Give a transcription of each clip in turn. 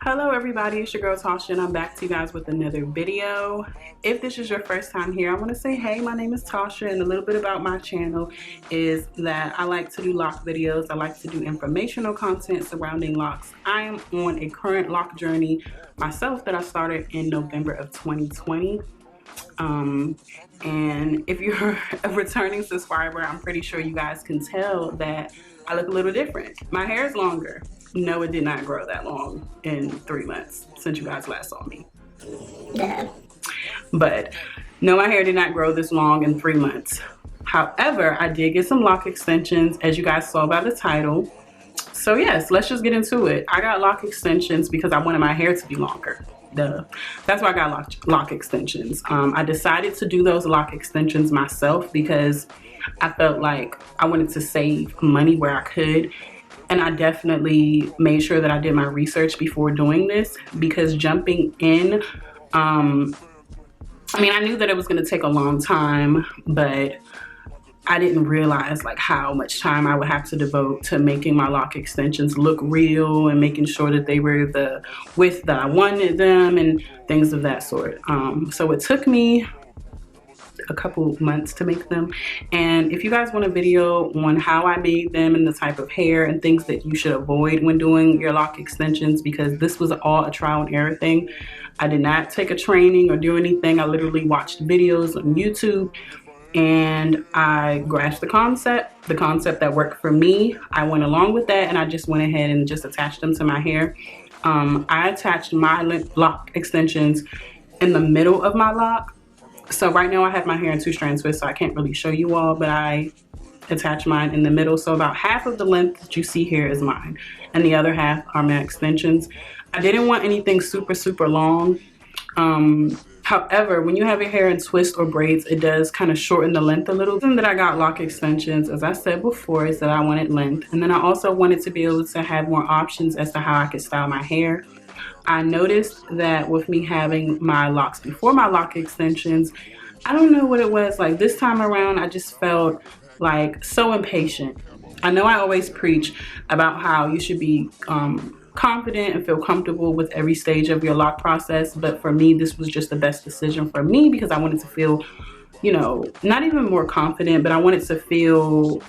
Hello everybody, it's your girl Tasha and I'm back to you guys with another video. If this is your first time here, I want to say hey, my name is Tasha, and a little bit about my channel is that I like to do lock videos. I like to do informational content surrounding locks. I am on a current lock journey myself that I started in November of 2020. And if you're a returning subscriber, I'm pretty sure you guys can tell that I look a little different. My hair is longer. No, it did not grow that long in 3 months since you guys last saw me. Yeah. But no, my hair did not grow this long in 3 months. However, I did get some lock extensions, as you guys saw by the title. So yes, let's just get into it. I got lock extensions because I wanted my hair to be longer. Duh. That's why I got lock extensions. I decided to do those lock extensions myself because I felt like I wanted to save money where I could. And I definitely made sure that I did my research before doing this, because jumping in, I mean, I knew that it was going to take a long time, but I didn't realize like how much time I would have to devote to making my lock extensions look real and making sure that they were the width that I wanted them and things of that sort. So it took me a couple months to make them. And if you guys want a video on how I made them and the type of hair and things that you should avoid when doing your lock extensions, because this was all a trial and error thing. I did not take a training or do anything. I literally watched videos on YouTube and I grasped the concept that worked for me. I went along with that and I just went ahead and just attached them to my hair. I attached my lock extensions in the middle of my lock. So right now I have my hair in 2-strand twist, so I can't really show you all, but I attach mine in the middle. So about half of the length that you see here is mine and the other half are my extensions. I didn't want anything super long. However, when you have your hair in twist or braids, it does kind of shorten the length a little. The reason that I got lock extensions, as I said before, is that I wanted length. And then I also wanted to be able to have more options as to how I could style my hair. I noticed that with me having my locks before my lock extensions, I don't know what it was, like this time around I just felt like so impatient. I know I always preach about how you should be confident and feel comfortable with every stage of your lock process, but for me this was just the best decision for me because I wanted to feel, you know, not even more confident, but I wanted to feel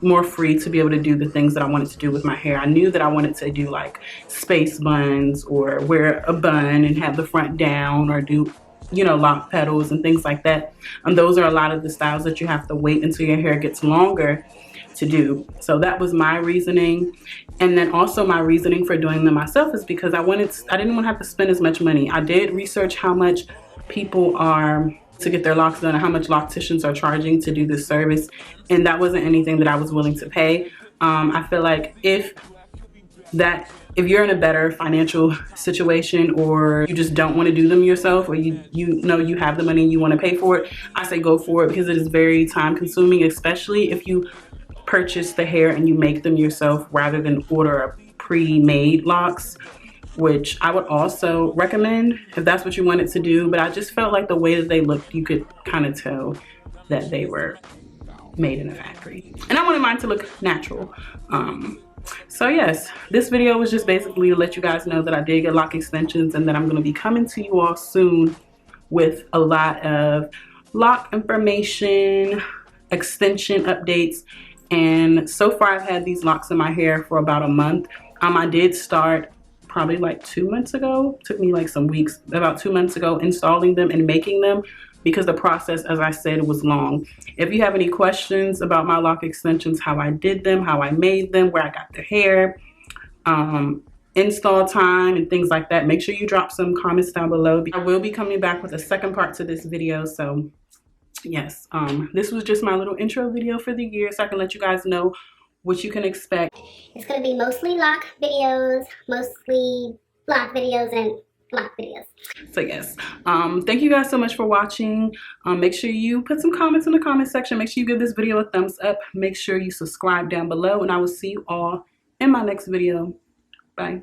more free to be able to do the things that I wanted to do with my hair. I knew that I wanted to do like space buns or wear a bun and have the front down, or do, you know, lock petals and things like that. And those are a lot of the styles that you have to wait until your hair gets longer to do. So that was my reasoning. And then also my reasoning for doing them myself is because I didn't want to have to spend as much money. I did research how much people are to get their locks done and how much locticians are charging to do this service, and that wasn't anything that I was willing to pay. I feel like if you're in a better financial situation, or you just don't want to do them yourself, or you know you have the money and you want to pay for it, I say go for it, because it is very time consuming, especially if you purchase the hair and you make them yourself rather than order a pre-made locks, which I would also recommend if that's what you wanted to do. But I just felt like the way that they looked, you could kind of tell that they were made in a factory, and I wanted mine to look natural. So yes, this video was just basically to let you guys know that I did get lock extensions and that I'm going to be coming to you all soon with a lot of lock information, extension updates. And so far I've had these locks in my hair for about a month. I did start probably like 2 months ago. Took me like some weeks, about 2 months ago, installing them and making them, because the process, as I said, was long. If you have any questions about my lock extensions, how I did them, how I made them, where I got the hair, install time and things like that, make sure you drop some comments down below. I will be coming back with a second part to this video. So yes, this was just my little intro video for the year, so I can let you guys know what you can expect. It's going to be mostly lock videos, mostly lock videos, and lock videos. So yes, thank you guys so much for watching. Make sure you put some comments in the comment section. Make sure you give this video a thumbs up. Make sure you subscribe down below, and I will see you all in my next video. Bye.